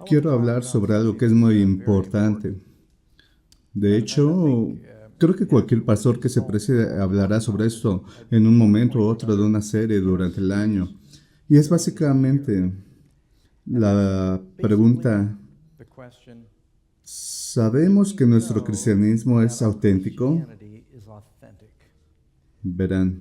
Quiero hablar sobre algo que es muy importante. De hecho, creo que cualquier pastor que se precie hablará sobre esto en un momento u otro de una serie durante el año. Y es básicamente la pregunta, ¿sabemos que nuestro cristianismo es auténtico? Verán,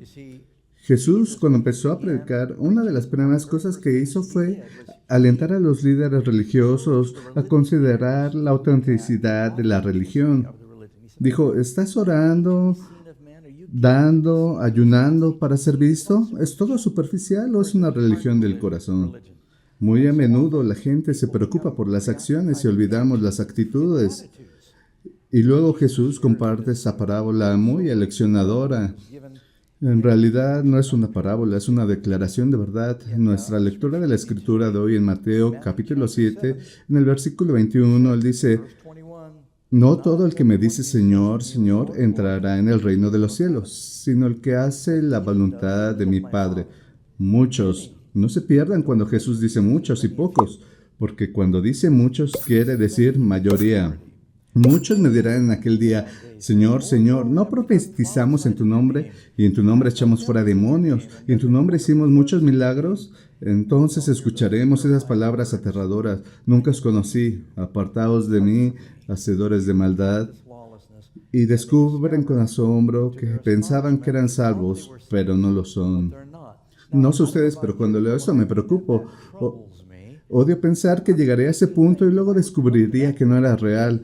Jesús, cuando empezó a predicar, una de las primeras cosas que hizo fue alentar a los líderes religiosos a considerar la autenticidad de la religión. Dijo, ¿estás orando, dando, ayunando para ser visto? ¿Es todo superficial o es una religión del corazón? Muy a menudo la gente se preocupa por las acciones y olvidamos las actitudes. Y luego Jesús comparte esa parábola muy aleccionadora. En realidad no es una parábola, es una declaración de verdad. Nuestra lectura de la escritura de hoy en Mateo capítulo 7, en el versículo 21, él dice, no todo el que me dice Señor, Señor, entrará en el reino de los cielos, sino el que hace la voluntad de mi Padre. Muchos, no se pierdan cuando Jesús dice muchos y pocos, porque cuando dice muchos quiere decir mayoría. Muchos me dirán en aquel día, Señor, Señor, ¿no profetizamos en tu nombre? Y en tu nombre echamos fuera demonios, y en tu nombre hicimos muchos milagros. Entonces escucharemos esas palabras aterradoras. Nunca os conocí, apartaos de mí, hacedores de maldad. Y descubren con asombro que pensaban que eran salvos, pero no lo son. No sé ustedes, pero cuando leo esto me preocupo. Odio pensar que llegaré a ese punto y luego descubriría que no era real.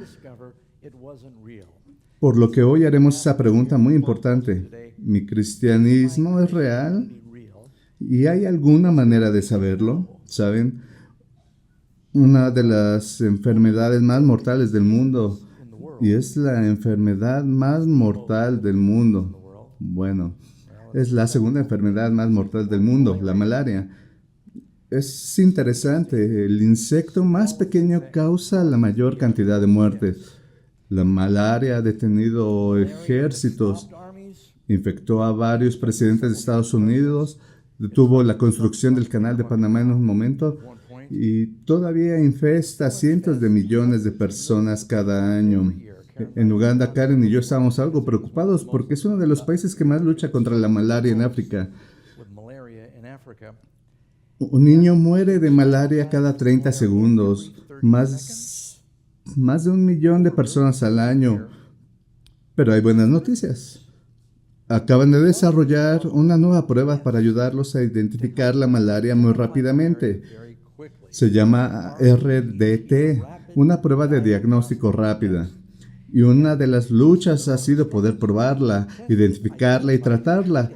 Por lo que hoy haremos esa pregunta muy importante. ¿Mi cristianismo es real? ¿Y hay alguna manera de saberlo? ¿Saben? Una de las enfermedades más mortales del mundo, y es la enfermedad más mortal del mundo. Bueno, es la segunda enfermedad más mortal del mundo, la malaria. Es interesante, el insecto más pequeño causa la mayor cantidad de muertes. La malaria ha detenido ejércitos, infectó a varios presidentes de Estados Unidos, detuvo la construcción del canal de Panamá en un momento y todavía infesta a cientos de millones de personas cada año. En Uganda, Karen y yo estábamos algo preocupados porque es uno de los países que más lucha contra la malaria en África. Un niño muere de malaria cada 30 segundos, más de 1 millón de personas al año. Pero hay buenas noticias. Acaban de desarrollar una nueva prueba para ayudarlos a identificar la malaria muy rápidamente. Se llama RDT, una prueba de diagnóstico rápida. Y una de las luchas ha sido poder probarla, identificarla y tratarla.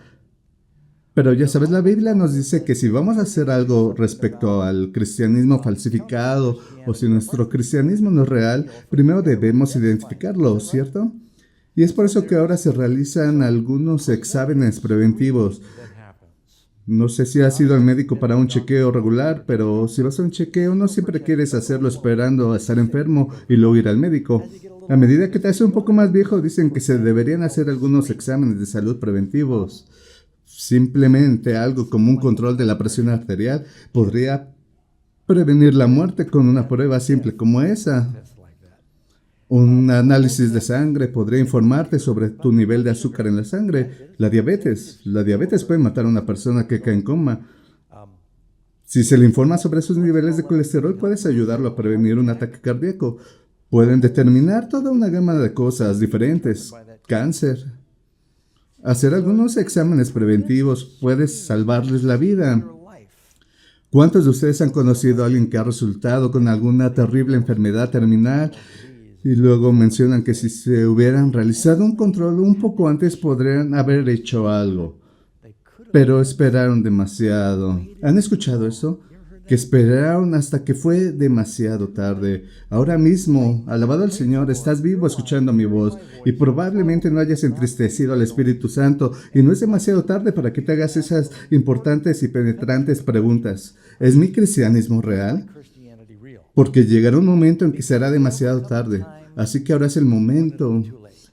Pero ya sabes, la Biblia nos dice que si vamos a hacer algo respecto al cristianismo falsificado o si nuestro cristianismo no es real, primero debemos identificarlo, ¿cierto? Y es por eso que ahora se realizan algunos exámenes preventivos. No sé si has ido al médico para un chequeo regular, pero si vas a un chequeo no siempre quieres hacerlo esperando a estar enfermo y luego ir al médico. A medida que te haces un poco más viejo, dicen que se deberían hacer algunos exámenes de salud preventivos. Simplemente algo como un control de la presión arterial podría prevenir la muerte con una prueba simple como esa. Un análisis de sangre podría informarte sobre tu nivel de azúcar en la sangre. La diabetes puede matar a una persona que cae en coma. Si se le informa sobre sus niveles de colesterol, puedes ayudarlo a prevenir un ataque cardíaco. Pueden determinar toda una gama de cosas diferentes. Cáncer. Hacer algunos exámenes preventivos puede salvarles la vida. ¿Cuántos de ustedes han conocido a alguien que ha resultado con alguna terrible enfermedad terminal y luego mencionan que si se hubieran realizado un control un poco antes podrían haber hecho algo? Pero esperaron demasiado. ¿Han escuchado eso? Que esperaron hasta que fue demasiado tarde. Ahora mismo, alabado al Señor, estás vivo escuchando mi voz y probablemente no hayas entristecido al Espíritu Santo y no es demasiado tarde para que te hagas esas importantes y penetrantes preguntas. ¿Es mi cristianismo real? Porque llegará un momento en que será demasiado tarde. Así que ahora es el momento.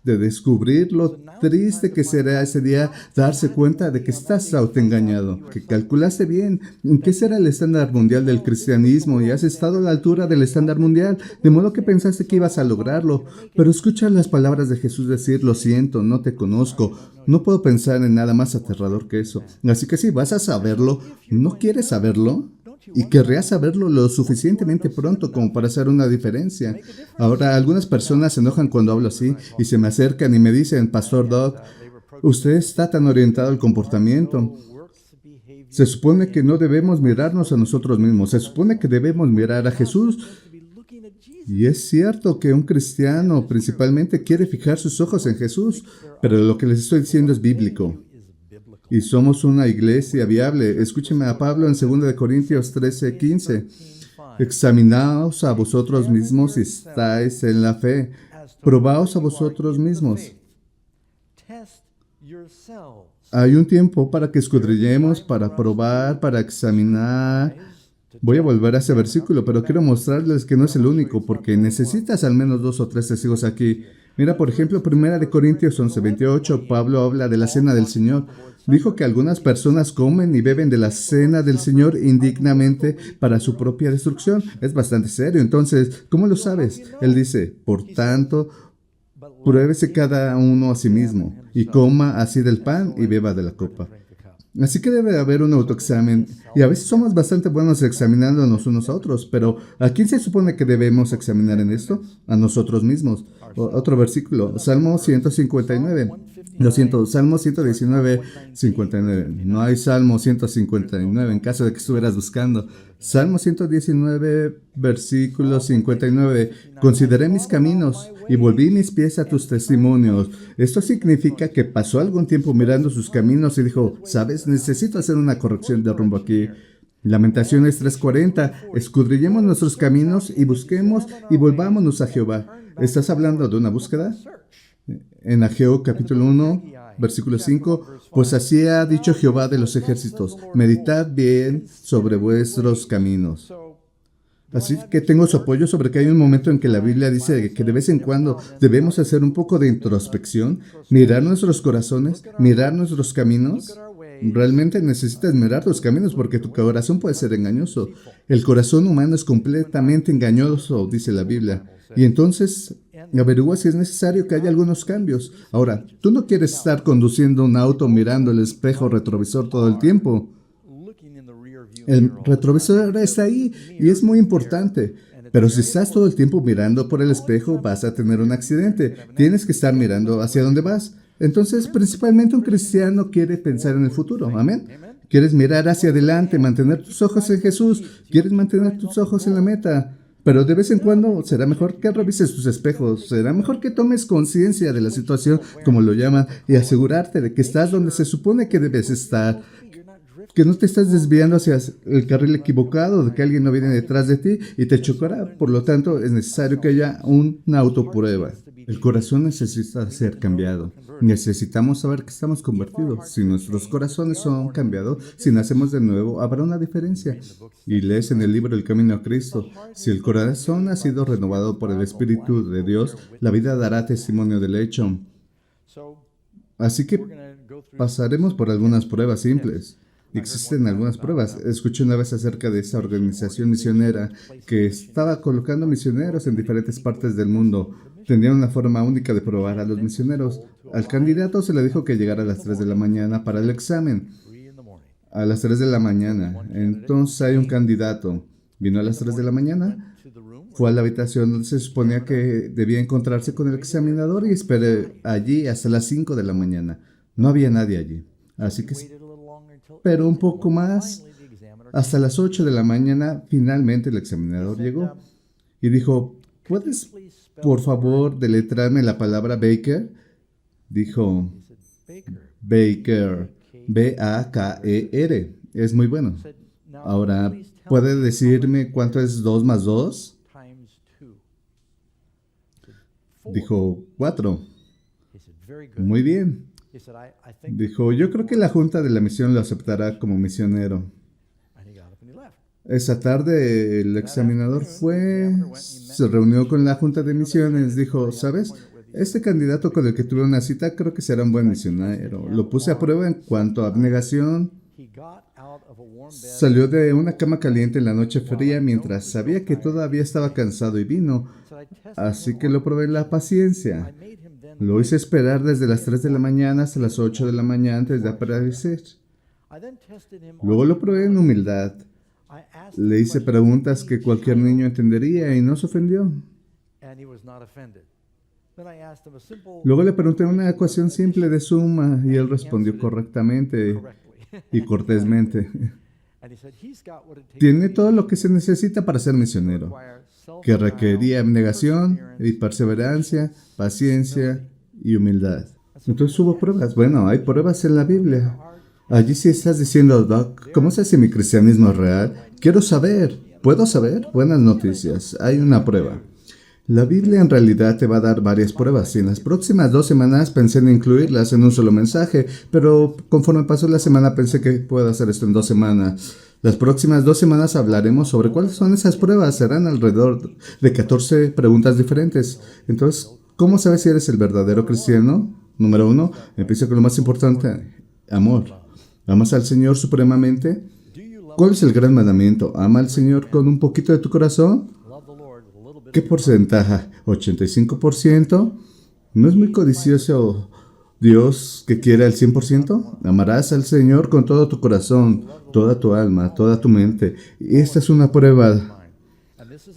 de descubrir lo triste que será ese día, darse cuenta de que estás autoengañado, que calculaste bien, que ese era el estándar mundial del cristianismo y has estado a la altura del estándar mundial, de modo que pensaste que ibas a lograrlo. Pero escucha las palabras de Jesús decir: lo siento, no te conozco, no puedo pensar en nada más aterrador que eso. Así que si vas a saberlo, ¿no quieres saberlo? Y querrías saberlo lo suficientemente pronto como para hacer una diferencia. Ahora, algunas personas se enojan cuando hablo así y se me acercan y me dicen: Pastor Doug, usted está tan orientado al comportamiento. Se supone que no debemos mirarnos a nosotros mismos, se supone que debemos mirar a Jesús. Y es cierto que un cristiano principalmente quiere fijar sus ojos en Jesús, pero lo que les estoy diciendo es bíblico. Y somos una iglesia viable. Escúcheme a Pablo en 2 de Corintios 13:15. Examinaos a vosotros mismos si estáis en la fe. Probaos a vosotros mismos. Hay un tiempo para que escudriñemos, para probar, para examinar. Voy a volver a ese versículo, pero quiero mostrarles que no es el único, porque necesitas al menos 2 o 3 testigos aquí. Mira, por ejemplo, 1 de Corintios 11:28, Pablo habla de la cena del Señor. Dijo que algunas personas comen y beben de la cena del Señor indignamente para su propia destrucción. Es bastante serio. Entonces, ¿cómo lo sabes? Él dice: por tanto, pruébese cada uno a sí mismo, y coma así del pan y beba de la copa. Así que debe haber un autoexamen, y a veces somos bastante buenos examinándonos unos a otros, pero ¿a quién se supone que debemos examinar en esto? A nosotros mismos. Otro versículo, Salmo 159. Lo siento, Salmo 119, 59. No hay Salmo 159 en caso de que estuvieras buscando. Salmo 119, versículo 59. Consideré mis caminos y volví mis pies a tus testimonios. Esto significa que pasó algún tiempo mirando sus caminos y dijo: ¿sabes? Necesito hacer una corrección de rumbo aquí. Lamentaciones 3:40. Escudriñemos nuestros caminos y busquemos y volvámonos a Jehová. ¿Estás hablando de una búsqueda? En Ageo capítulo 1, versículo 5, pues así ha dicho Jehová de los ejércitos: meditad bien sobre vuestros caminos. Así que tengo su apoyo sobre que hay un momento en que la Biblia dice que de vez en cuando debemos hacer un poco de introspección, mirar nuestros corazones, mirar nuestros caminos. Realmente necesitas mirar tus caminos porque tu corazón puede ser engañoso. El corazón humano es completamente engañoso, dice la Biblia. Y entonces averigua si es necesario que haya algunos cambios. Ahora, tú no quieres estar conduciendo un auto mirando el espejo retrovisor todo el tiempo. El retrovisor está ahí y es muy importante. Pero si estás todo el tiempo mirando por el espejo, vas a tener un accidente. Tienes que estar mirando hacia dónde vas. Entonces, principalmente un cristiano quiere pensar en el futuro. Amén. Quieres mirar hacia adelante, mantener tus ojos en Jesús. Quieres mantener tus ojos en la meta. Pero de vez en cuando será mejor que revises tus espejos, será mejor que tomes conciencia de la situación, como lo llaman, y asegurarte de que estás donde se supone que debes estar, que no te estás desviando hacia el carril equivocado, de que alguien no viene detrás de ti y te chocará. Por lo tanto, es necesario que haya una autoprueba. El corazón necesita ser cambiado. Necesitamos saber que estamos convertidos. Si nuestros corazones son cambiados, si nacemos de nuevo, habrá una diferencia. Y lees en el libro El Camino a Cristo: si el corazón ha sido renovado por el Espíritu de Dios, la vida dará testimonio del hecho. Así que pasaremos por algunas pruebas simples. Existen algunas pruebas. Escuché una vez acerca de esa organización misionera que estaba colocando misioneros en diferentes partes del mundo. Tenían una forma única de probar a los misioneros. Al candidato se le dijo que llegara a las 3 de la mañana para el examen. A las 3 de la mañana. Entonces hay un candidato. Vino a las 3 de la mañana. Fue a la habitación donde se suponía que debía encontrarse con el examinador y esperé allí hasta las 5 de la mañana. No había nadie allí. Así que esperó un poco más. Hasta las 8 de la mañana, finalmente el examinador llegó y dijo: ¿puedes, por favor, deletrearme la palabra Baker? Dijo: Baker, B-A-K-E-R. Es muy bueno. Ahora, ¿puede decirme cuánto es 2 más 2? Dijo: 4. Muy bien. Dijo: yo creo que la junta de la misión lo aceptará como misionero. Esa tarde el examinador se reunió con la junta de misiones. Dijo: ¿sabes? Este candidato con el que tuve una cita creo que será un buen misionero. Lo puse a prueba en cuanto a abnegación. Salió de una cama caliente en la noche fría mientras sabía que todavía estaba cansado y vino. Así que lo probé en la paciencia. Lo hice esperar desde las 3 de la mañana hasta las 8 de la mañana antes de aparecer. Luego lo probé en humildad. Le hice preguntas que cualquier niño entendería y no se ofendió. Luego le pregunté una ecuación simple de suma y él respondió correctamente y cortésmente. Tiene todo lo que se necesita para ser misionero, que requería abnegación y perseverancia, paciencia y humildad. Entonces hubo pruebas. Bueno, hay pruebas en la Biblia. Allí sí estás diciendo, Doc, ¿cómo sé si mi cristianismo es real? Quiero saber. ¿Puedo saber? Buenas noticias. Hay una prueba. La Biblia en realidad te va a dar varias pruebas y en las próximas 2 semanas pensé en incluirlas en un solo mensaje, pero conforme pasó la semana pensé que puedo hacer esto en 2 semanas. Las próximas 2 semanas hablaremos sobre cuáles son esas pruebas. Serán alrededor de 14 preguntas diferentes. Entonces, ¿cómo sabes si eres el verdadero cristiano? Número 1, empiezo con lo más importante, amor. ¿Amas al Señor supremamente? ¿Cuál es el gran mandamiento? ¿Ama al Señor con un poquito de tu corazón? ¿Qué porcentaje? ¿85%? ¿No es muy codicioso Dios que quiere al 100%? Amarás al Señor con todo tu corazón, toda tu alma, toda tu mente. Y esta es una prueba.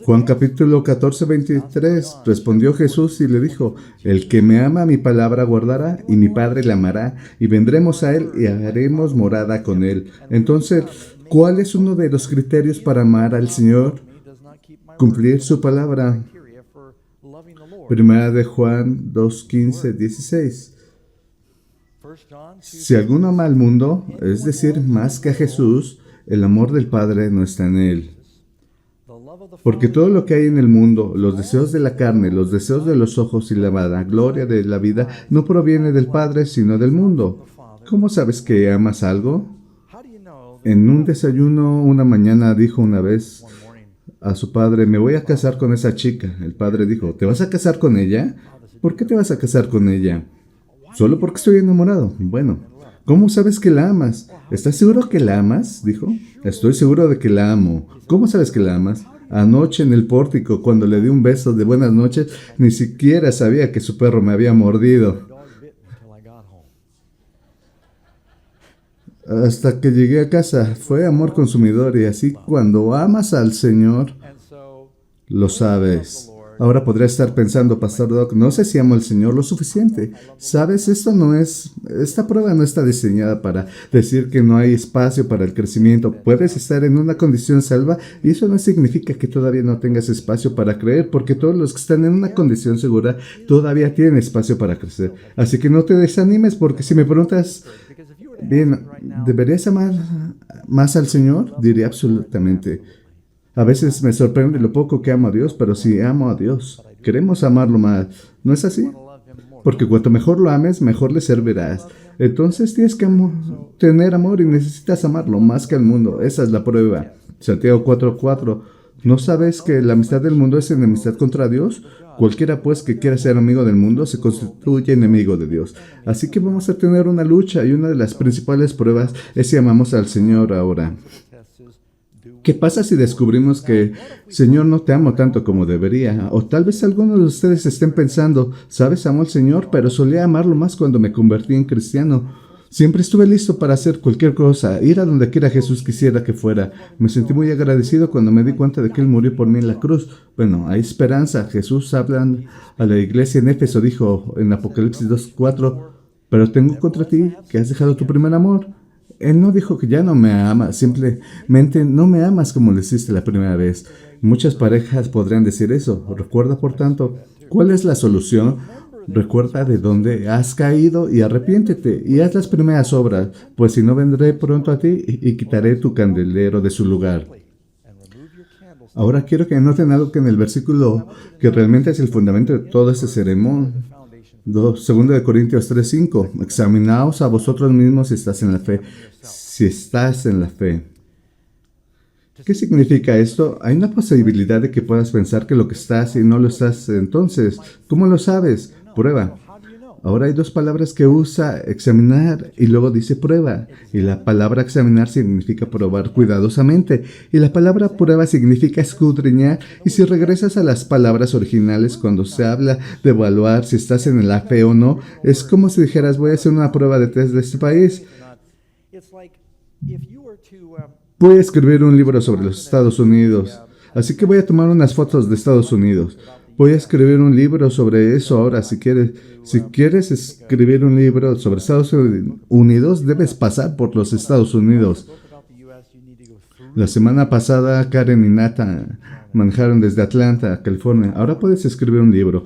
Juan capítulo 14, 23. Respondió Jesús y le dijo, el que me ama mi palabra guardará, y mi Padre le amará, y vendremos a él y haremos morada con él. Entonces, ¿cuál es uno de los criterios para amar al Señor? Cumplir su palabra. Primera de Juan 2, 15, 16. Si alguno ama al mundo, es decir, más que a Jesús, el amor del Padre no está en él. Porque todo lo que hay en el mundo, los deseos de la carne, los deseos de los ojos y la vanagloria de la vida, no proviene del Padre, sino del mundo. ¿Cómo sabes que amas algo? En un desayuno, una mañana dijo una vez a su padre, me voy a casar con esa chica. El padre dijo, ¿te vas a casar con ella? ¿Por qué te vas a casar con ella? Solo porque estoy enamorado. Bueno, ¿cómo sabes que la amas? ¿Estás seguro que la amas? Dijo. Estoy seguro de que la amo. ¿Cómo sabes que la amas? Anoche en el pórtico, cuando le di un beso de buenas noches, ni siquiera sabía que su perro me había mordido. Hasta que llegué a casa, fue amor consumidor y así cuando amas al Señor, lo sabes. Ahora podría estar pensando, Pastor Doc, no sé si amo al Señor lo suficiente. Sabes, esta prueba no está diseñada para decir que no hay espacio para el crecimiento. Puedes estar en una condición salva y eso no significa que todavía no tengas espacio para creer, porque todos los que están en una condición segura todavía tienen espacio para crecer. Así que no te desanimes, porque si me preguntas, bien, ¿deberías amar más al Señor? Diré absolutamente. A veces me sorprende lo poco que amo a Dios, pero sí amo a Dios. Queremos amarlo más. ¿No es así? Porque cuanto mejor lo ames, mejor le servirás. Entonces tienes que tener amor y necesitas amarlo más que al mundo. Esa es la prueba. Santiago 4:4. ¿No sabes que la amistad del mundo es enemistad contra Dios? Cualquiera pues que quiera ser amigo del mundo se constituye enemigo de Dios. Así que vamos a tener una lucha y una de las principales pruebas es si amamos al Señor ahora. ¿Qué pasa si descubrimos que, Señor, no te amo tanto como debería? O tal vez algunos de ustedes estén pensando, sabes, amo al Señor, pero solía amarlo más cuando me convertí en cristiano. Siempre estuve listo para hacer cualquier cosa, ir a donde quiera Jesús quisiera que fuera. Me sentí muy agradecido cuando me di cuenta de que Él murió por mí en la cruz. Bueno, hay esperanza. Jesús habla a la iglesia en Éfeso, dijo en Apocalipsis 2:4, pero tengo contra ti que has dejado tu primer amor. Él no dijo que ya no me ama, simplemente no me amas como lo hiciste la primera vez. Muchas parejas podrían decir eso. Recuerda, por tanto, ¿cuál es la solución? Recuerda de dónde has caído y arrepiéntete y haz las primeras obras, pues si no vendré pronto a ti y quitaré tu candelero de su lugar. Ahora quiero que noten algo que en el versículo que realmente es el fundamento de todo este sermón. 2 de Corintios 3:5. Examinaos a vosotros mismos si estás en la fe. Si estás en la fe. ¿Qué significa esto? Hay una posibilidad de que puedas pensar que lo que estás y no lo estás. Entonces, ¿cómo lo sabes? prueba. Ahora hay dos palabras que usa: examinar y luego dice prueba. Y la palabra examinar significa probar cuidadosamente. Y la palabra prueba significa escudriñar. Y si regresas a las palabras originales, cuando se habla de evaluar si estás en la fe o no, es como si dijeras: voy a hacer una prueba de test de este país. Voy a escribir un libro sobre los Estados Unidos. Así que voy a tomar unas fotos de Estados Unidos. Voy a escribir un libro sobre eso ahora. Si quieres escribir un libro sobre Estados Unidos, debes pasar por los Estados Unidos. La semana pasada, Karen y Nathan manejaron desde Atlanta, California. Ahora puedes escribir un libro.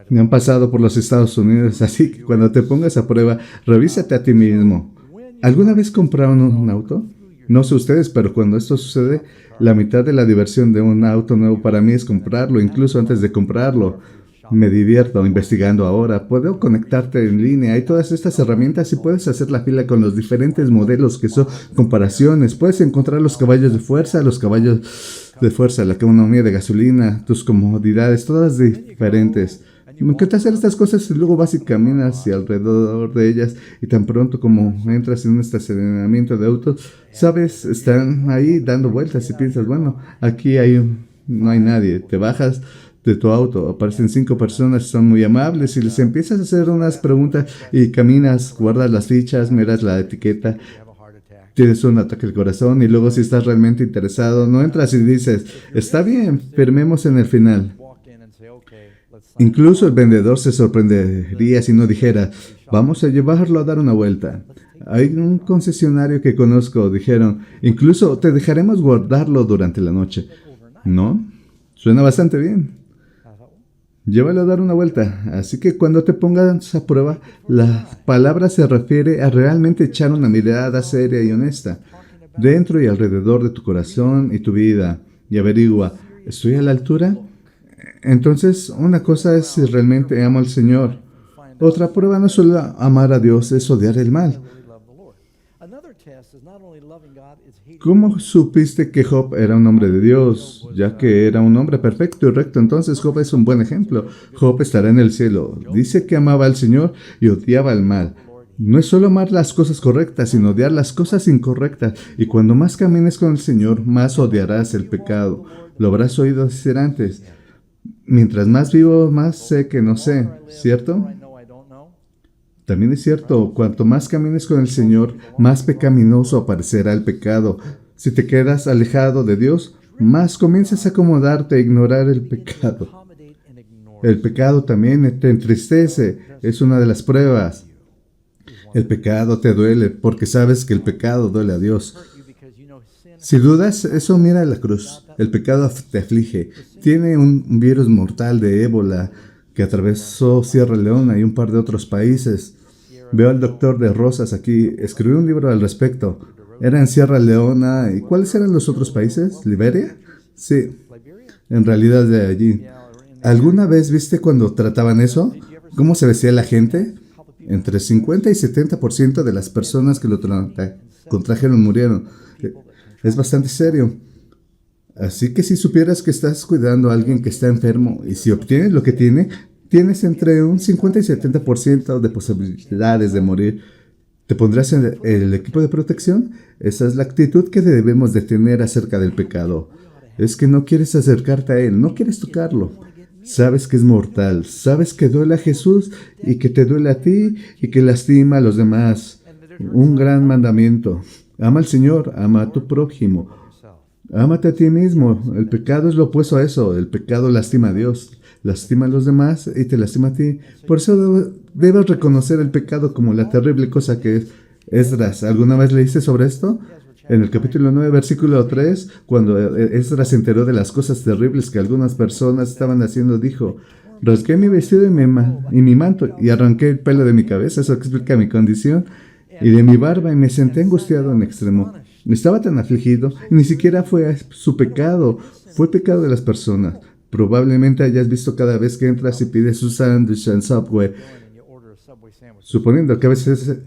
Han pasado por los Estados Unidos, así que cuando te pongas a prueba, revísate a ti mismo. ¿Alguna vez compraron un auto? No sé ustedes, pero cuando esto sucede, la mitad de la diversión de un auto nuevo para mí es comprarlo, incluso antes de comprarlo. Me divierto investigando ahora. Puedo conectarte en línea. Hay todas estas herramientas y puedes hacer la fila con los diferentes modelos que son comparaciones. Puedes encontrar los caballos de fuerza, la economía de gasolina, tus comodidades, todas diferentes. Me encanta hacer estas cosas y luego vas y caminas y alrededor de ellas, y tan pronto como entras en un estacionamiento de autos, sabes, están ahí dando vueltas y piensas: bueno, aquí no hay nadie. Te bajas de tu auto, aparecen 5 personas, son muy amables y les empiezas a hacer unas preguntas y caminas, guardas las fichas, miras la etiqueta, tienes un ataque al corazón y luego, si estás realmente interesado, no entras y dices: está bien, firmemos en el final. Incluso el vendedor se sorprendería si no dijera: vamos a llevarlo a dar una vuelta. Hay un concesionario que conozco, dijeron: incluso te dejaremos guardarlo durante la noche. ¿No? Suena bastante bien. Llévalo a dar una vuelta. Así que cuando te pongas a prueba, la palabra se refiere a realmente echar una mirada seria y honesta dentro y alrededor de tu corazón y tu vida, y averigua: ¿estoy a la altura? Entonces, una cosa es si realmente amo al Señor. Otra prueba no es solo amar a Dios, es odiar el mal. ¿Cómo supiste que Job era un hombre de Dios? Ya que era un hombre perfecto y recto, entonces Job es un buen ejemplo. Job estará en el cielo. Dice que amaba al Señor y odiaba el mal. No es solo amar las cosas correctas, sino odiar las cosas incorrectas. Y cuando más camines con el Señor, más odiarás el pecado. Lo habrás oído decir antes: mientras más vivo, más sé que no sé, ¿cierto? También es cierto, cuanto más camines con el Señor, más pecaminoso aparecerá el pecado. Si te quedas alejado de Dios, más comienzas a acomodarte a ignorar el pecado. El pecado también te entristece, es una de las pruebas. El pecado te duele porque sabes que el pecado duele a Dios. Si dudas, eso mira la cruz. El pecado te aflige. Tiene un virus mortal de ébola que atravesó Sierra Leona y un par de otros países. Veo al doctor de Rosas aquí. Escribió un libro al respecto. Era en Sierra Leona. ¿Y cuáles eran los otros países? ¿Liberia? Sí, en realidad de allí. ¿Alguna vez viste cuando trataban eso? ¿Cómo se vestía la gente? Entre 50 y 70% de las personas que lo contrajeron murieron. Es bastante serio. Así que si supieras que estás cuidando a alguien que está enfermo y si obtienes lo que tiene, tienes entre un 50 y 70% de posibilidades de morir, ¿te pondrás en el equipo de protección? Esa es la actitud que debemos de tener acerca del pecado. Es que no quieres acercarte a él, no quieres tocarlo. Sabes que es mortal, sabes que duele a Jesús y que te duele a ti y que lastima a los demás. Un gran mandamiento. Ama al Señor, ama a tu prójimo. Ámate a ti mismo. El pecado es lo opuesto a eso. El pecado lastima a Dios, lastima a los demás y te lastima a ti. Por eso debes reconocer el pecado como la terrible cosa que es. Esdras, ¿alguna vez leíste sobre esto? En el capítulo 9, versículo 3, cuando Esdras se enteró de las cosas terribles que algunas personas estaban haciendo, dijo: rasgué mi vestido y mi manto y arranqué el pelo de mi cabeza. Eso explica mi condición. Y de mi barba, y me senté angustiado en extremo. Estaba tan afligido, y ni siquiera fue su pecado, fue pecado de las personas. Probablemente hayas visto cada vez que entras y pides un sándwich en Subway, suponiendo que a veces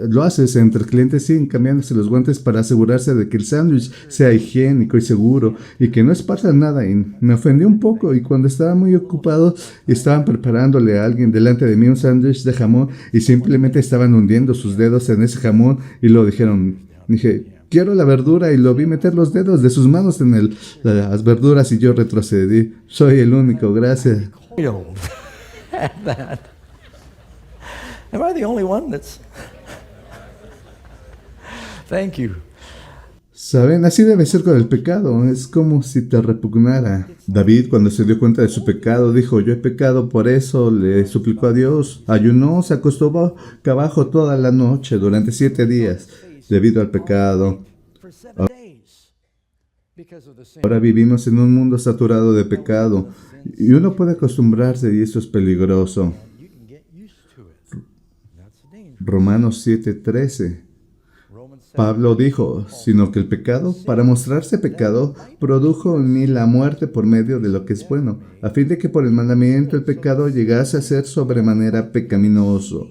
lo haces entre clientes, siguen cambiándose los guantes para asegurarse de que el sándwich sea higiénico y seguro y que no esparza nada. Y me ofendí un poco y cuando estaba muy ocupado estaban preparándole a alguien delante de mí un sándwich de jamón y simplemente estaban hundiendo sus dedos en ese jamón y lo dijeron. Dije, quiero la verdura y lo vi meter los dedos de sus manos en las verduras y yo retrocedí. Soy el único, gracias. We don't have that. Am I the only one that's... Thank you. Saben, así debe ser con el pecado, es como si te repugnara. David, cuando se dio cuenta de su pecado, dijo, yo he pecado, por eso le suplicó a Dios. Ayunó, se acostó boca abajo toda la noche durante 7 días, debido al pecado. Ahora vivimos en un mundo saturado de pecado, y uno puede acostumbrarse y eso es peligroso. Romanos 7:13. Pablo dijo, sino que el pecado, para mostrarse pecado, produjo en mí la muerte por medio de lo que es bueno, a fin de que por el mandamiento el pecado llegase a ser sobremanera pecaminoso.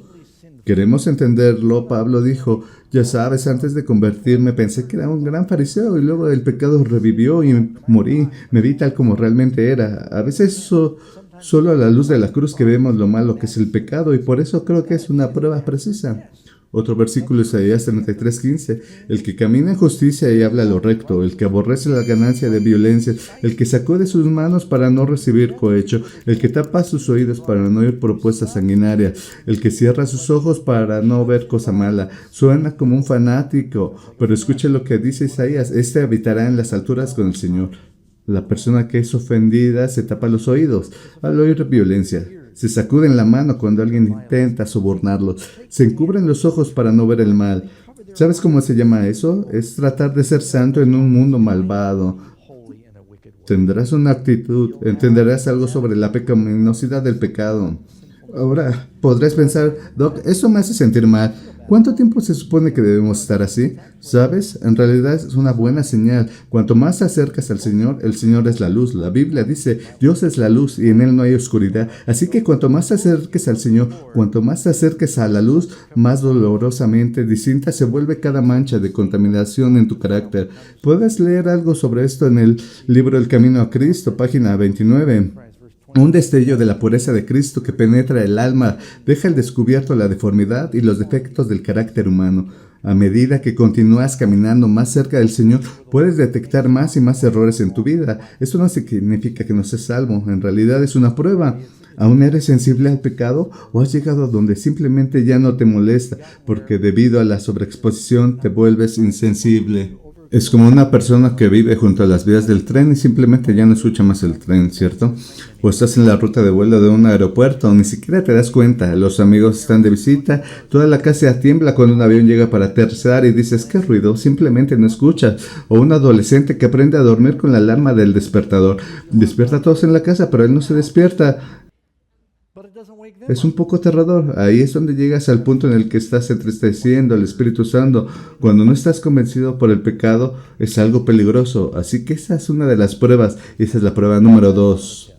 ¿Queremos entenderlo? Pablo dijo, ya sabes, antes de convertirme pensé que era un gran fariseo y luego el pecado revivió y morí, me vi tal como realmente era. A veces solo a la luz de la cruz que vemos lo malo que es el pecado y por eso creo que es una prueba precisa. Otro versículo es Isaías 33:15. El que camina en justicia y habla lo recto, el que aborrece la ganancia de violencia, el que sacude sus manos para no recibir cohecho, el que tapa sus oídos para no oír propuestas sanguinarias, el que cierra sus ojos para no ver cosa mala. Suena como un fanático, pero escuche lo que dice Isaías. Este habitará en las alturas con el Señor. La persona que es ofendida se tapa los oídos al oír violencia. Se sacuden la mano cuando alguien intenta sobornarlos. Se encubren los ojos para no ver el mal. ¿Sabes cómo se llama eso? Es tratar de ser santo en un mundo malvado. Tendrás una actitud, entenderás algo sobre la pecaminosidad del pecado. Ahora, podrás pensar, Doc, eso me hace sentir mal. ¿Cuánto tiempo se supone que debemos estar así? ¿Sabes? En realidad es una buena señal. Cuanto más te acercas al Señor, el Señor es la luz. La Biblia dice, Dios es la luz y en Él no hay oscuridad. Así que cuanto más te acerques al Señor, cuanto más te acerques a la luz, más dolorosamente distinta se vuelve cada mancha de contaminación en tu carácter. Puedes leer algo sobre esto en el libro El Camino a Cristo, página 29. Un destello de la pureza de Cristo que penetra el alma deja al descubierto la deformidad y los defectos del carácter humano. A medida que continúas caminando más cerca del Señor, puedes detectar más y más errores en tu vida. Esto no significa que no seas salvo, en realidad es una prueba. ¿Aún eres sensible al pecado o has llegado a donde simplemente ya no te molesta porque debido a la sobreexposición te vuelves insensible? Es como una persona que vive junto a las vías del tren y simplemente ya no escucha más el tren, ¿cierto? O estás en la ruta de vuelo de un aeropuerto, ni siquiera te das cuenta, los amigos están de visita, toda la casa tiembla cuando un avión llega para aterrizar y dices, ¿qué ruido? Simplemente no escuchas. O un adolescente que aprende a dormir con la alarma del despertador. Despierta a todos en la casa, pero él no se despierta. Es un poco aterrador. Ahí es donde llegas al punto en el que estás entristeciendo al Espíritu Santo. Cuando no estás convencido por el pecado, es algo peligroso. Así que esa es una de las pruebas. Esa es la prueba número 2.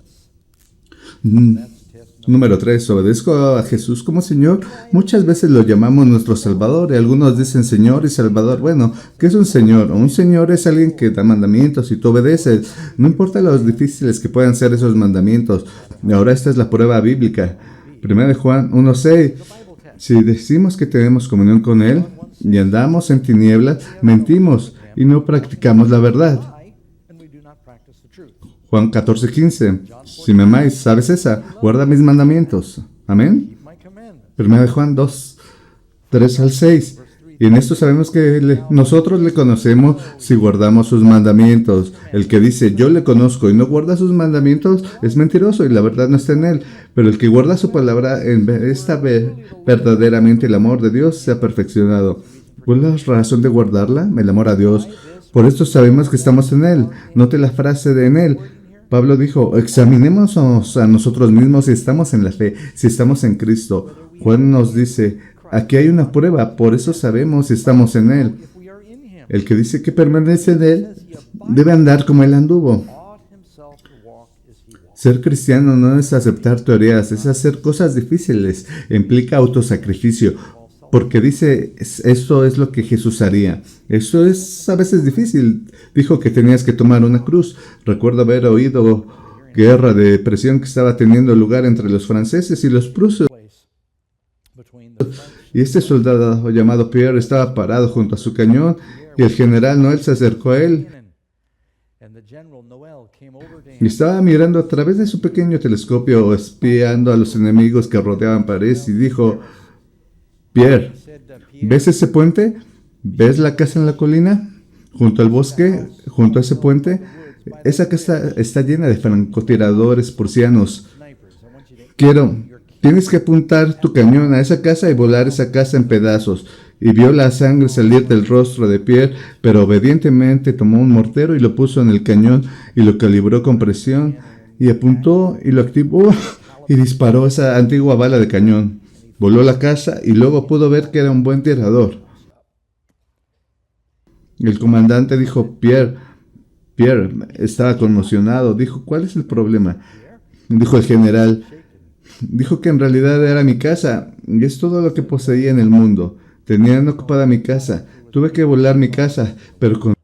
Número 3. Obedezco a Jesús como Señor. Muchas veces lo llamamos nuestro Salvador y algunos dicen Señor y Salvador. Bueno, ¿qué es un Señor? Un Señor es alguien que da mandamientos y tú obedeces. No importa lo difíciles que puedan ser esos mandamientos. Y ahora esta es la prueba bíblica. 1 Juan 1:6. Si decimos que tenemos comunión con Él y andamos en tinieblas, mentimos y no practicamos la verdad. Juan 14:15. Si me amáis, ¿sabes esa? Guarda mis mandamientos. Amén. 1 Juan 2:3-6. Y en esto sabemos que nosotros le conocemos si guardamos sus mandamientos. El que dice, yo le conozco y no guarda sus mandamientos, es mentiroso y la verdad no está en él. Pero el que guarda su palabra, esta vez verdaderamente el amor de Dios se ha perfeccionado. ¿Cuál es la razón de guardarla? El amor a Dios. Por esto sabemos que estamos en él. Note la frase de en él. Pablo dijo, examinémonos a nosotros mismos si estamos en la fe, si estamos en Cristo. Juan nos dice, aquí hay una prueba, por eso sabemos si estamos en Él. El que dice que permanece en Él debe andar como Él anduvo. Ser cristiano no es aceptar teorías, es hacer cosas difíciles, implica autosacrificio. porque dice, esto es lo que Jesús haría. Esto es a veces difícil. Dijo que tenías que tomar una cruz. Recuerdo haber oído guerra de presión que estaba teniendo lugar entre los franceses y los prusos. Y este soldado llamado Pierre estaba parado junto a su cañón y el general Noel se acercó a él y estaba mirando a través de su pequeño telescopio, espiando a los enemigos que rodeaban París y dijo, Pierre, ¿ves ese puente? ¿Ves la casa en la colina? Junto al bosque, junto a ese puente, esa casa está llena de francotiradores prusianos. Tienes que apuntar tu cañón a esa casa y volar esa casa en pedazos. Y vio la sangre salir del rostro de Pierre, pero obedientemente tomó un mortero y lo puso en el cañón y lo calibró con presión y apuntó y lo activó y disparó esa antigua bala de cañón. Voló la casa y luego pudo ver que era un buen tirador. El comandante dijo, Pierre estaba conmocionado. Dijo, ¿cuál es el problema? Dijo el general, dijo que en realidad era mi casa y es todo lo que poseía en el mundo. Tenían ocupada mi casa. Tuve que volar mi casa, pero cuando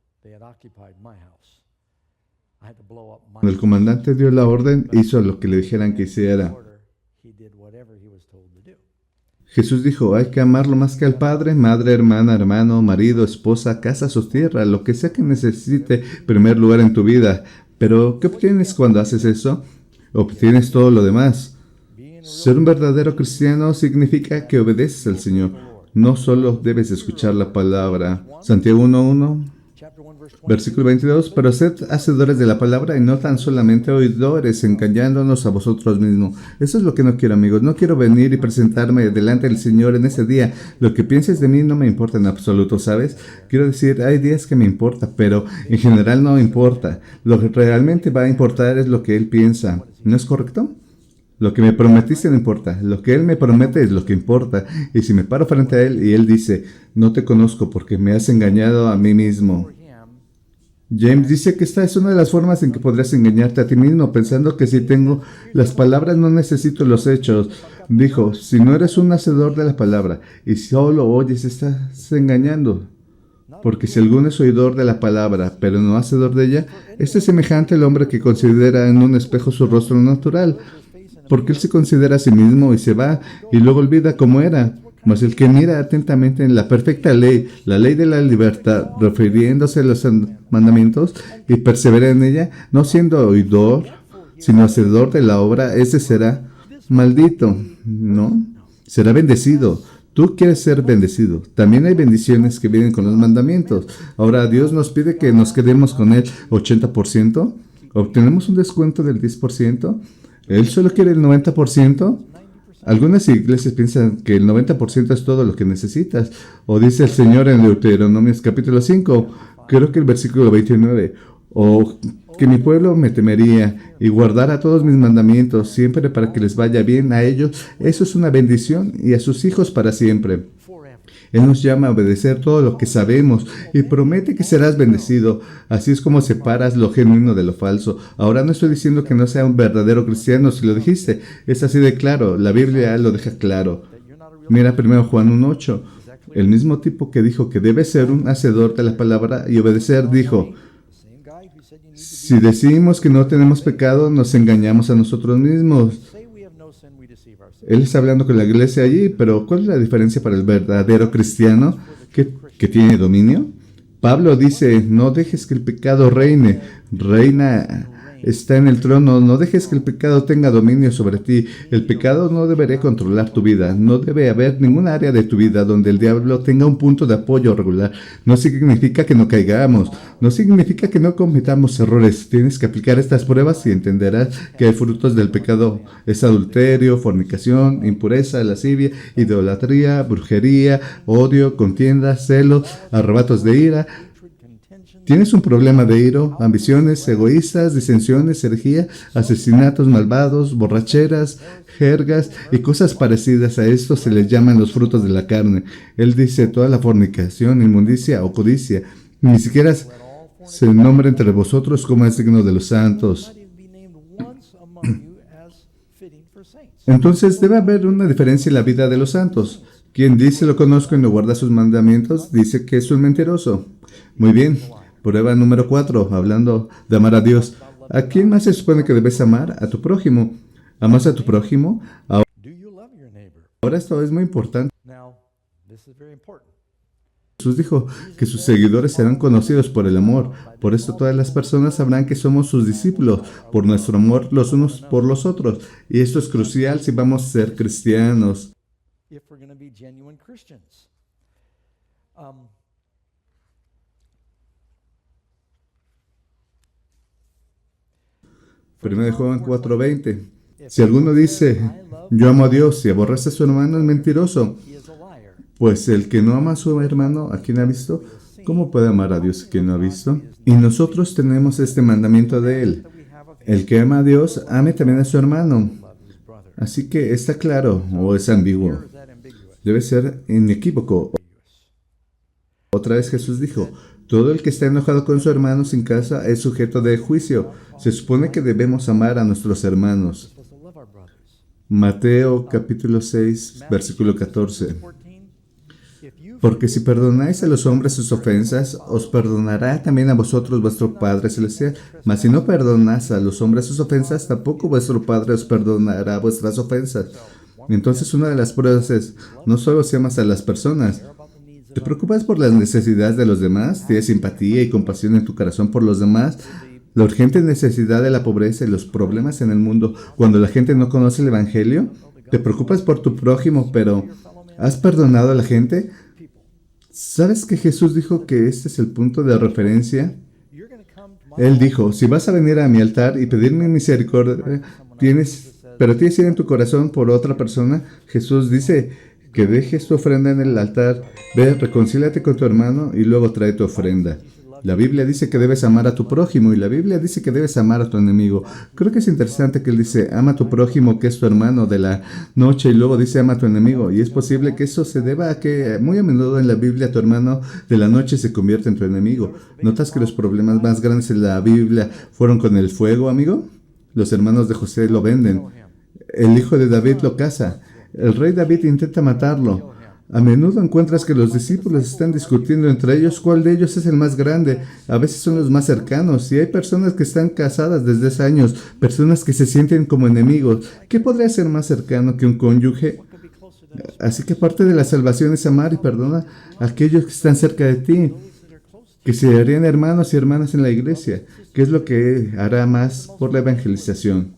el comandante dio la orden, hizo lo que le dijeran que hiciera. Jesús dijo, hay que amarlo más que al Padre, madre, hermana, hermano, marido, esposa, casa, su tierra, lo que sea que necesite primer lugar en tu vida. Pero, ¿qué obtienes cuando haces eso? Obtienes todo lo demás. Ser un verdadero cristiano significa que obedeces al Señor. No solo debes escuchar la palabra. Santiago 1:1, versículo 22. Pero sed hacedores de la palabra y no tan solamente oidores, engañándonos a vosotros mismos. Eso es lo que no quiero, amigos. No quiero venir y presentarme delante del Señor en ese día. Lo que pienses de mí no me importa en absoluto, ¿sabes? Quiero decir, hay días que me importa, pero en general no importa. Lo que realmente va a importar es lo que Él piensa. ¿No es correcto? Lo que me prometiste no importa, lo que Él me promete es lo que importa. Y si me paro frente a Él y Él dice, no te conozco porque me has engañado a mí mismo. James dice que esta es una de las formas en que podrías engañarte a ti mismo, pensando que si tengo las palabras no necesito los hechos. Dijo, si no eres un hacedor de la palabra y solo oyes, estás engañando. Porque si alguno es oidor de la palabra, pero no hacedor de ella, este es semejante al hombre que considera en un espejo su rostro natural. Porque él se considera a sí mismo y se va y luego olvida cómo era. Mas el que mira atentamente en la perfecta ley, la ley de la libertad, refiriéndose a los mandamientos, y persevera en ella, no siendo oidor, sino hacedor de la obra, ese será maldito, ¿no? Será bendecido. Tú quieres ser bendecido. También hay bendiciones que vienen con los mandamientos. Ahora Dios nos pide que nos quedemos con él 80%. ¿Obtenemos un descuento del 10%? ¿Él solo quiere el 90%? Algunas iglesias piensan que el 90% es todo lo que necesitas. O dice el Señor en Deuteronomio capítulo 5, creo que el versículo 29. O que mi pueblo me temería y guardara todos mis mandamientos siempre para que les vaya bien a ellos. Eso es una bendición y a sus hijos para siempre. Él nos llama a obedecer todo lo que sabemos y promete que serás bendecido. Así es como separas lo genuino de lo falso. Ahora no estoy diciendo que no sea un verdadero cristiano si lo dijiste. Es así de claro. La Biblia lo deja claro. Mira 1 Juan 1:8. El mismo tipo que dijo que debe ser un hacedor de la palabra y obedecer dijo, si decimos que no tenemos pecado, nos engañamos a nosotros mismos. Él está hablando con la iglesia allí, pero ¿cuál es la diferencia para el verdadero cristiano que tiene dominio? Pablo dice, no dejes que el pecado reine. Reina está en el trono, no dejes que el pecado tenga dominio sobre ti. El pecado no debería controlar tu vida. No debe haber ninguna área de tu vida donde el diablo tenga un punto de apoyo regular. No significa que no caigamos, no significa que no cometamos errores. Tienes que aplicar estas pruebas y entenderás que hay frutos del pecado. Es adulterio, fornicación, impureza, lascivia, idolatría, brujería, odio, contienda, celos, arrebatos de ira. ¿Tienes un problema de ira, ambiciones egoístas, disensiones, herejía, asesinatos malvados, borracheras, jergas y cosas parecidas a esto se les llaman los frutos de la carne? Él dice toda la fornicación, inmundicia o codicia. Ni siquiera se nombra entre vosotros como el signo de los santos. Entonces debe haber una diferencia en la vida de los santos. Quien dice lo conozco y no guarda sus mandamientos, dice que es un mentiroso. Muy bien. Prueba número 4, hablando de amar a Dios. ¿A quién más se supone que debes amar? A tu prójimo. ¿Amas a tu prójimo? Ahora esto es muy importante. Jesús dijo que sus seguidores serán conocidos por el amor. Por esto todas las personas sabrán que somos sus discípulos, por nuestro amor los unos por los otros. Y esto es crucial si vamos a ser cristianos. Primero de Juan 4:20. Si alguno dice, yo amo a Dios y aborrece a su hermano, es mentiroso. Pues el que no ama a su hermano, ¿a quien ha visto? ¿Cómo puede amar a Dios a quien no ha visto? Y nosotros tenemos este mandamiento de Él. El que ama a Dios, ame también a su hermano. Así que está claro o es ambiguo. Debe ser inequívoco. Otra vez Jesús dijo, todo el que está enojado con su hermano sin causa es sujeto de juicio. Se supone que debemos amar a nuestros hermanos. Mateo capítulo 6, versículo 14. Porque si perdonáis a los hombres sus ofensas, os perdonará también a vosotros vuestro Padre Celestial. Mas si no perdonáis a los hombres sus ofensas, tampoco vuestro Padre os perdonará vuestras ofensas. Entonces una de las pruebas es, no solo si amas a las personas, ¿te preocupas por las necesidades de los demás? ¿Tienes simpatía y compasión en tu corazón por los demás? La urgente necesidad de la pobreza y los problemas en el mundo cuando la gente no conoce el Evangelio. ¿Te preocupas por tu prójimo, pero has perdonado a la gente? ¿Sabes que Jesús dijo que este es el punto de referencia? Él dijo, si vas a venir a mi altar y pedirme misericordia, pero tienes ira en tu corazón por otra persona, Jesús dice que dejes tu ofrenda en el altar, ve, reconcíliate con tu hermano y luego trae tu ofrenda. La Biblia dice que debes amar a tu prójimo y la Biblia dice que debes amar a tu enemigo. Creo que es interesante que él dice, ama a tu prójimo que es tu hermano de la noche y luego dice, ama a tu enemigo. Y es posible que eso se deba a que muy a menudo en la Biblia tu hermano de la noche se convierte en tu enemigo. ¿Notas que los problemas más grandes en la Biblia fueron con el fuego, amigo? Los hermanos de José lo venden. El hijo de David lo caza. El rey David intenta matarlo. A menudo encuentras que los discípulos están discutiendo entre ellos cuál de ellos es el más grande. A veces son los más cercanos. Y hay personas que están casadas desde hace años, personas que se sienten como enemigos. ¿Qué podría ser más cercano que un cónyuge? Así que parte de la salvación es amar y perdonar a aquellos que están cerca de ti, que se harían hermanos y hermanas en la iglesia, que es lo que hará más por la evangelización.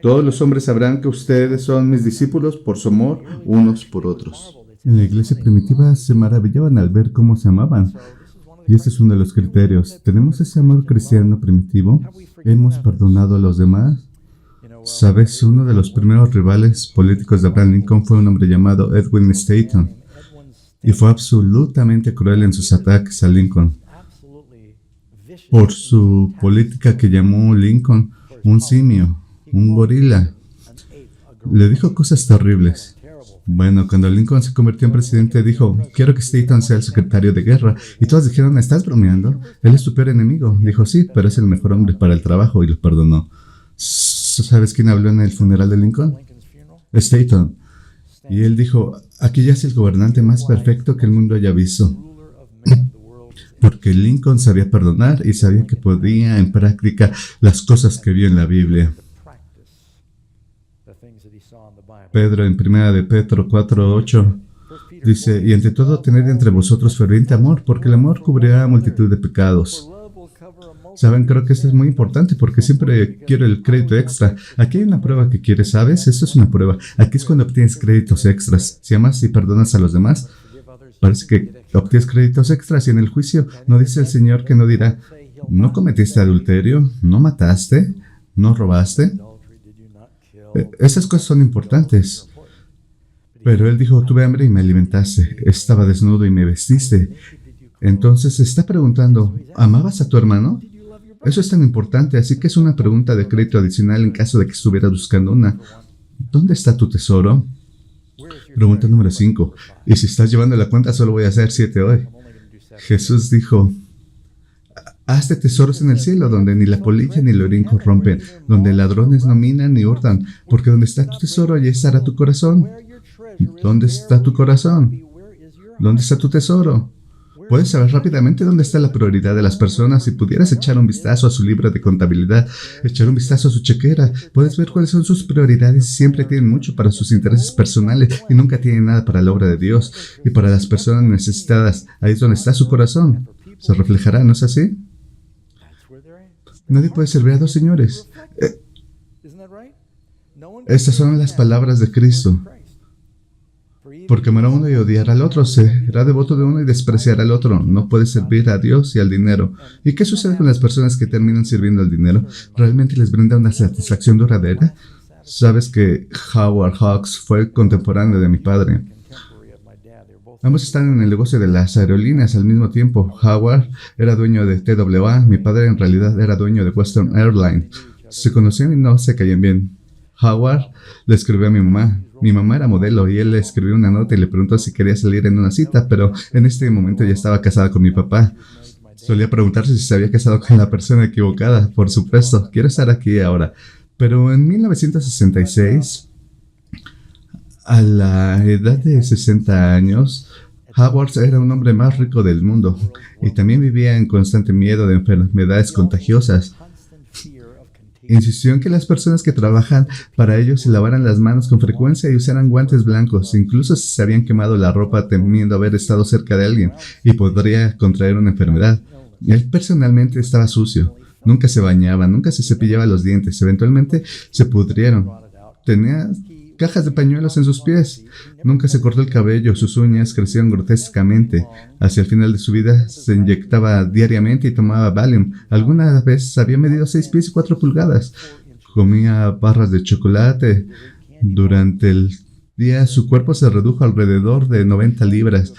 Todos los hombres sabrán que ustedes son mis discípulos por su amor unos por otros. En la iglesia primitiva se maravillaban al ver cómo se amaban. Y este es uno de los criterios. ¿Tenemos ese amor cristiano primitivo? ¿Hemos perdonado a los demás? ¿Sabes? Uno de los primeros rivales políticos de Abraham Lincoln fue un hombre llamado Edwin Stanton. Y fue absolutamente cruel en sus ataques a Lincoln. Por su política que llamó Lincoln un simio. Un gorila. Le dijo cosas terribles. Bueno, cuando Lincoln se convirtió en presidente, dijo, quiero que Stanton sea el secretario de guerra. Y todos dijeron, ¿estás bromeando? Él es tu peor enemigo. Dijo, sí, pero es el mejor hombre para el trabajo y lo perdonó. ¿Sabes quién habló en el funeral de Lincoln? Stanton. Y él dijo, aquí yace el gobernante más perfecto que el mundo haya visto. Porque Lincoln sabía perdonar y sabía que podía en práctica las cosas que vio en la Biblia. Pedro en 1 de Pedro 4:8 dice, y ante todo tened entre vosotros ferviente amor, porque el amor cubrirá multitud de pecados. Saben, creo que esto es muy importante porque siempre quiero el crédito extra. Aquí hay una prueba que quieres, ¿sabes? Esto es una prueba. Aquí es cuando obtienes créditos extras. Si amas y perdonas a los demás, parece que obtienes créditos extras y en el juicio no dice el Señor que no dirá, no cometiste adulterio, no mataste, no robaste. Esas cosas son importantes. Pero él dijo, tuve hambre y me alimentaste, estaba desnudo y me vestiste. Entonces se está preguntando, ¿amabas a tu hermano? Eso es tan importante, así que es una pregunta de crédito adicional en caso de que estuvieras buscando una. ¿Dónde está tu tesoro? Pregunta número 5. Y si estás llevando la cuenta, solo voy a hacer 7 hoy. Jesús dijo, Hazte tesoros en el cielo, donde ni la polilla ni el orín corrompen, donde ladrones no minan ni hurtan, porque donde está tu tesoro, allí estará tu corazón. ¿Dónde está tu corazón? ¿Dónde está tu tesoro? Puedes saber rápidamente dónde está la prioridad de las personas. Si pudieras echar un vistazo a su libro de contabilidad, echar un vistazo a su chequera, puedes ver cuáles son sus prioridades. Siempre tienen mucho para sus intereses personales y nunca tienen nada para la obra de Dios y para las personas necesitadas. Ahí es donde está su corazón. Se reflejará, ¿no es así? Nadie puede servir a dos señores. Estas son las palabras de Cristo. Porque amará a uno y odiará al otro, será devoto de uno y despreciará al otro. No puede servir a Dios y al dinero. ¿Y qué sucede con las personas que terminan sirviendo al dinero? ¿Realmente les brinda una satisfacción duradera? Sabes que Howard Hawks fue contemporáneo de mi padre. Ambos están en el negocio de las aerolíneas al mismo tiempo. Howard era dueño de TWA, mi padre en realidad era dueño de Western Airlines. Se conocían y no se caían bien. Howard le escribió a mi mamá. Mi mamá era modelo y él le escribió una nota y le preguntó si quería salir en una cita, pero en este momento ya estaba casada con mi papá. Solía preguntarse si se había casado con la persona equivocada. Por supuesto, quiero estar aquí ahora. Pero en 1966, a la edad de 60 años, Howard era un hombre más rico del mundo y también vivía en constante miedo de enfermedades contagiosas. Insistió en que las personas que trabajan para ellos se lavaran las manos con frecuencia y usaran guantes blancos, incluso si se habían quemado la ropa temiendo haber estado cerca de alguien y podría contraer una enfermedad. Él personalmente estaba sucio, nunca se bañaba, nunca se cepillaba los dientes, eventualmente se pudrieron. Tenía cajas de pañuelos en sus pies. Nunca se cortó el cabello, sus uñas crecieron grotescamente. Hacia el final de su vida se inyectaba diariamente y tomaba Valium. Alguna vez había medido 6 pies y 4 pulgadas. Comía barras de chocolate. Durante el día su cuerpo se redujo alrededor de 90 libras.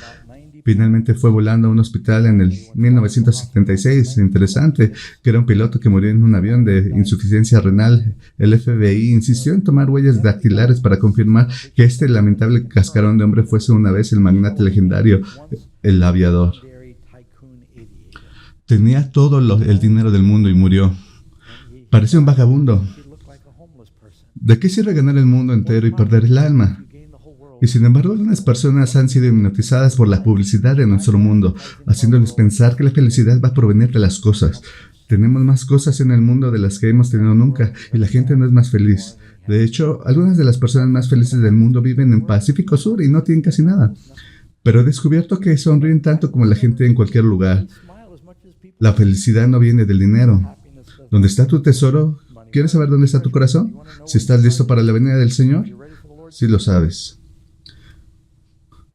Finalmente fue volando a un hospital en el 1976. Interesante, que era un piloto que murió en un avión de insuficiencia renal. El FBI insistió en tomar huellas dactilares para confirmar que este lamentable cascarón de hombre fuese una vez el magnate legendario, el aviador. Tenía todo el dinero del mundo y murió. Parecía un vagabundo. ¿De qué sirve ganar el mundo entero y perder el alma? Y sin embargo, algunas personas han sido hipnotizadas por la publicidad de nuestro mundo, haciéndoles pensar que la felicidad va a provenir de las cosas. Tenemos más cosas en el mundo de las que hemos tenido nunca, y la gente no es más feliz. De hecho, algunas de las personas más felices del mundo viven en Pacífico Sur y no tienen casi nada. Pero he descubierto que sonríen tanto como la gente en cualquier lugar. La felicidad no viene del dinero. ¿Dónde está tu tesoro? ¿Quieres saber dónde está tu corazón? Si estás listo para la venida del Señor, sí lo sabes.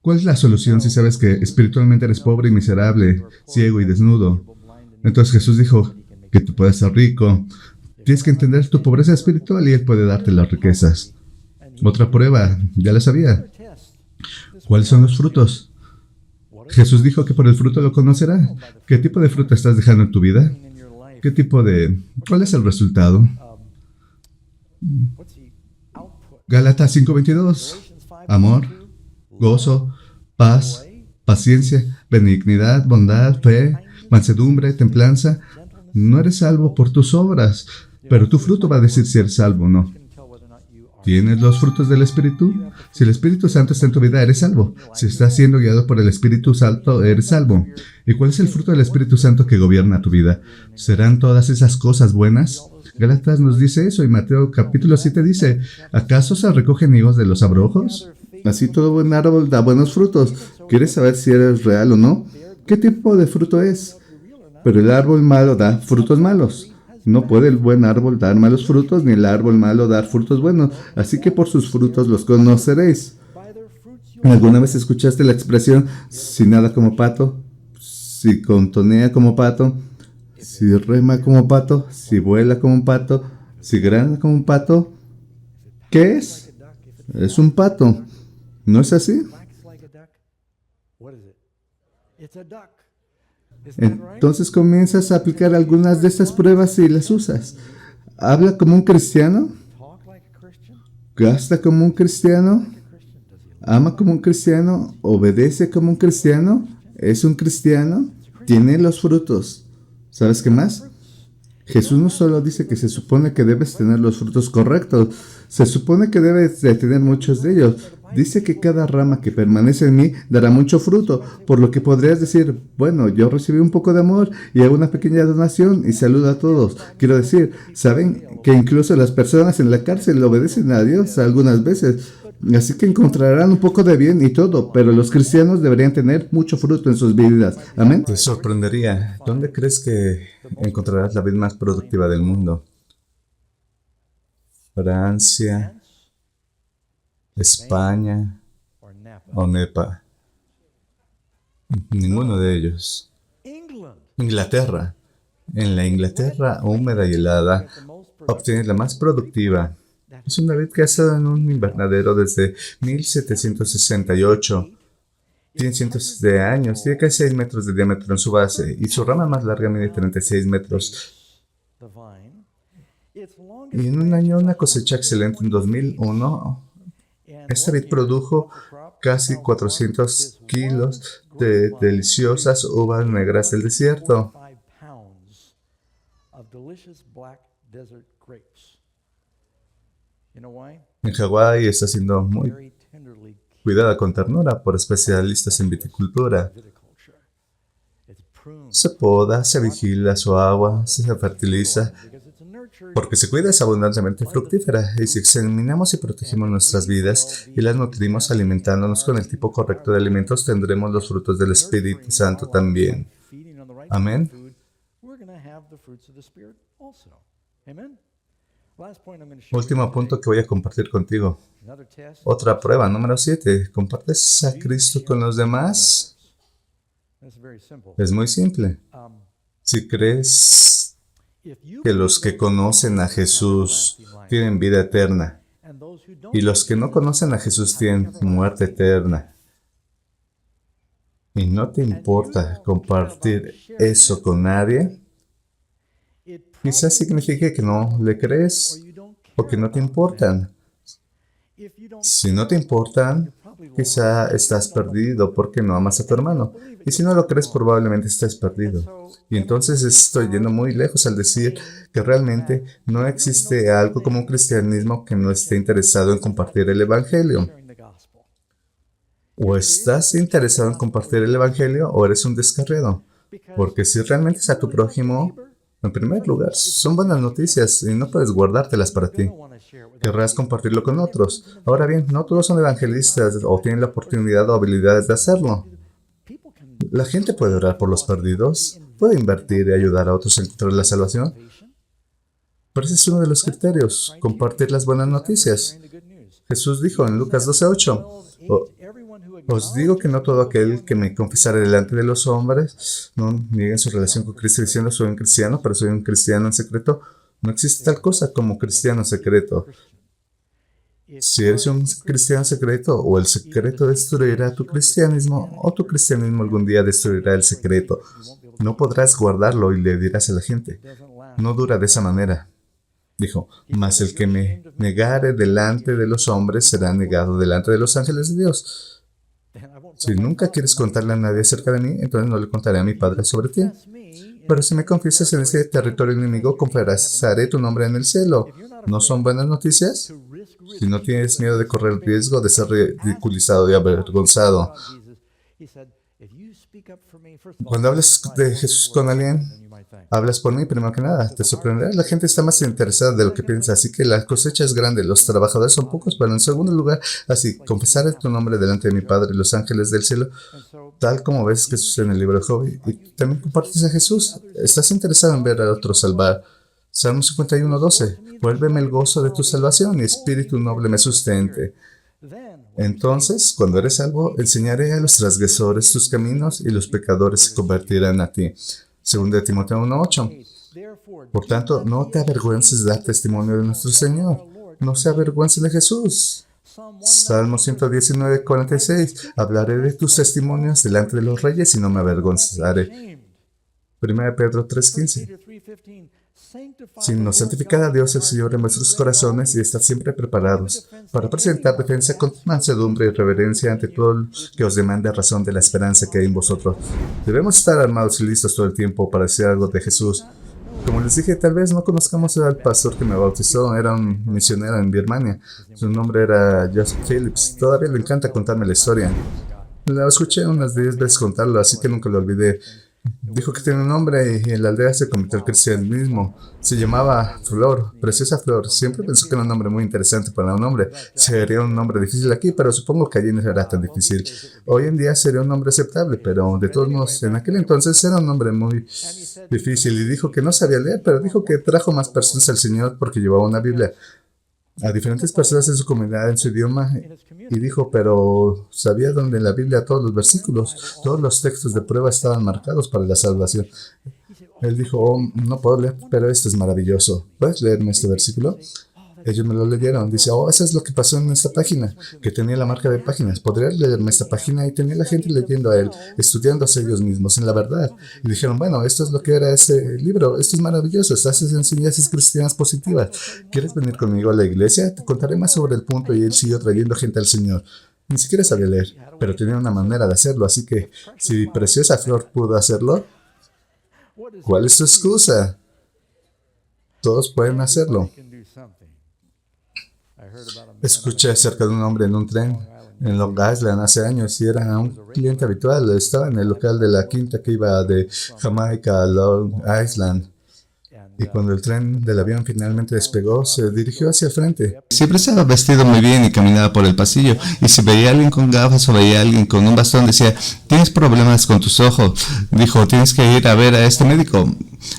¿Cuál es la solución si sabes que espiritualmente eres pobre y miserable, ciego y desnudo? Entonces Jesús dijo que tú puedes ser rico. Tienes que entender tu pobreza espiritual y Él puede darte las riquezas. Otra prueba, ya la sabía. ¿Cuáles son los frutos? Jesús dijo que por el fruto lo conocerá. ¿Qué tipo de fruto estás dejando en tu vida? ¿Cuál es el resultado? Gálatas 5:22. Amor, gozo, paz, paciencia, benignidad, bondad, fe, mansedumbre, templanza. No eres salvo por tus obras, pero tu fruto va a decir si eres salvo o no. ¿Tienes los frutos del Espíritu? Si el Espíritu Santo está en tu vida, eres salvo. Si estás siendo guiado por el Espíritu Santo, eres salvo. ¿Y cuál es el fruto del Espíritu Santo que gobierna tu vida? ¿Serán todas esas cosas buenas? Gálatas nos dice eso y Mateo capítulo 7 dice, ¿acaso se recogen higos de los abrojos? Así todo buen árbol da buenos frutos. ¿Quieres saber si eres real o no? ¿Qué tipo de fruto es? Pero el árbol malo da frutos malos. No puede el buen árbol dar malos frutos, ni el árbol malo dar frutos buenos. Así que por sus frutos los conoceréis. ¿Alguna vez escuchaste la expresión, si nada como pato, si contonea como pato, si rema como pato, si vuela como un pato, si grana como un pato? ¿Qué es? Es un pato. ¿No es así? Entonces comienzas a aplicar algunas de estas pruebas y las usas. Habla como un cristiano. Gasta como un cristiano. Ama como un cristiano. Obedece como un cristiano. Es un cristiano. Tiene los frutos. ¿Sabes qué más? Jesús no solo dice que se supone que debes tener los frutos correctos, se supone que debes de tener muchos de ellos. Dice que cada rama que permanece en mí dará mucho fruto, por lo que podrías decir, bueno, yo recibí un poco de amor y hago una pequeña donación y saludo a todos. Quiero decir, ¿saben que incluso las personas en la cárcel le obedecen a Dios algunas veces? Así que encontrarán un poco de bien y todo, pero los cristianos deberían tener mucho fruto en sus vidas. Amén. Te sorprendería. ¿Dónde crees que encontrarás la vid más productiva del mundo? ¿Francia, España o Nepa? Ninguno de ellos. Inglaterra. En la Inglaterra húmeda y helada, obtienes la más productiva. Es una vid que ha estado en un invernadero desde 1768. Tiene cientos de años, tiene casi 6 metros de diámetro en su base y su rama más larga mide 36 metros. Y en un año una cosecha excelente en 2001, esta vid produjo casi 400 kilos de deliciosas uvas negras del desierto. En Hawái está siendo muy cuidada con ternura por especialistas en viticultura. Se poda, se vigila su agua, se fertiliza, porque se cuida es abundantemente fructífera. Y si examinamos y protegemos nuestras vidas y las nutrimos alimentándonos con el tipo correcto de alimentos, tendremos los frutos del Espíritu Santo también. Amén. Último punto que voy a compartir contigo. Otra prueba, número 7. ¿Compartes a Cristo con los demás? Es muy simple. Si crees que los que conocen a Jesús tienen vida eterna y los que no conocen a Jesús tienen muerte eterna, y no te importa compartir eso con nadie, quizás signifique que no le crees o que no te importan. Si no te importan, quizá estás perdido porque no amas a tu hermano. Y si no lo crees, probablemente estés perdido. Y entonces estoy yendo muy lejos al decir que realmente no existe algo como un cristianismo que no esté interesado en compartir el Evangelio. O estás interesado en compartir el Evangelio o eres un descarriado. Porque si realmente es a tu prójimo, en primer lugar, son buenas noticias y no puedes guardártelas para ti. Querrás compartirlo con otros. Ahora bien, no todos son evangelistas o tienen la oportunidad o habilidades de hacerlo. La gente puede orar por los perdidos, puede invertir y ayudar a otros a encontrar la salvación. Pero ese es uno de los criterios, compartir las buenas noticias. Jesús dijo en Lucas 12:8, os digo que no todo aquel que me confesare delante de los hombres no niegue su relación con Cristo diciendo soy un cristiano, pero soy un cristiano en secreto. No existe tal cosa como cristiano secreto. Si eres un cristiano secreto, o el secreto destruirá tu cristianismo, o tu cristianismo algún día destruirá el secreto. No podrás guardarlo y le dirás a la gente. No dura de esa manera. Dijo, mas el que me negare delante de los hombres será negado delante de los ángeles de Dios. Si nunca quieres contarle a nadie acerca de mí, entonces no le contaré a mi Padre sobre ti. Pero si me confiesas en este territorio enemigo, confesaré tu nombre en el cielo. ¿No son buenas noticias? Si no tienes miedo de correr el riesgo de ser ridiculizado y avergonzado. Cuando hablas de Jesús con alguien, hablas por mí primero que nada. Te sorprenderá, la gente está más interesada de lo que piensa, así que la cosecha es grande, los trabajadores son pocos, pero en segundo lugar, así, confesaré tu nombre delante de mi Padre y los ángeles del cielo, tal como ves que sucede en el libro de Job, y también compartes a Jesús. Estás interesado en ver a otros salvar. Salmo 51:12, vuélveme el gozo de tu salvación y espíritu noble me sustente. Entonces, cuando eres salvo, enseñaré a los transgresores tus caminos y los pecadores se convertirán a ti. 2 Timoteo 1:8. Por tanto, no te avergüences de dar testimonio de nuestro Señor. No se avergüencen de Jesús. Salmo 119:46. Hablaré de tus testimonios delante de los reyes y no me avergonzaré. 1 Pedro 3:15. sino santificar a Dios el Señor en vuestros corazones y estar siempre preparados para presentar defensa con mansedumbre y reverencia ante todo lo que os demande a razón de la esperanza que hay en vosotros. Debemos estar armados y listos todo el tiempo para decir algo de Jesús. Como les dije, tal vez no conozcamos al pastor que me bautizó, era un misionero en Birmania. Su nombre era Joseph Phillips. Todavía le encanta contarme la historia. La escuché unas 10 veces contarlo, así que nunca lo olvidé. Dijo que tenía un nombre y en la aldea se convirtió al cristianismo. Se llamaba Flor, Preciosa Flor. Siempre pensó que era un nombre muy interesante para un hombre. Sería un nombre difícil aquí, pero supongo que allí no será tan difícil. Hoy en día sería un nombre aceptable, pero de todos modos, en aquel entonces era un nombre muy difícil. Y dijo que no sabía leer, pero dijo que trajo más personas al Señor porque llevaba una Biblia a diferentes personas en su comunidad, en su idioma, y dijo, pero sabía dónde en la Biblia todos los versículos, todos los textos de prueba estaban marcados para la salvación. Él dijo, oh, no puedo leer, pero esto es maravilloso. ¿Puedes leerme este versículo? Ellos me lo leyeron. Dice, oh, eso es lo que pasó en esta página, que tenía la marca de páginas. ¿Podrías leerme esta página? Y tenía la gente leyendo a él, estudiándose ellos mismos en la verdad. Y dijeron, bueno, esto es lo que era ese libro. Esto es maravilloso. Haces enseñanzas cristianas positivas. ¿Quieres venir conmigo a la iglesia? Te contaré más sobre el punto. Y él siguió trayendo gente al Señor. Ni siquiera sabía leer, pero tenía una manera de hacerlo. Así que, si Preciosa Flor pudo hacerlo, ¿cuál es tu excusa? Todos pueden hacerlo. Escuché acerca de un hombre en un tren en Long Island hace años y era un cliente habitual. Estaba en el local de la quinta que iba de Jamaica a Long Island. Y cuando el tren del avión finalmente despegó, se dirigió hacia el frente. Siempre estaba vestido muy bien y caminaba por el pasillo. Y si veía a alguien con gafas o veía a alguien con un bastón, decía, ¿tienes problemas con tus ojos? Dijo, tienes que ir a ver a este médico.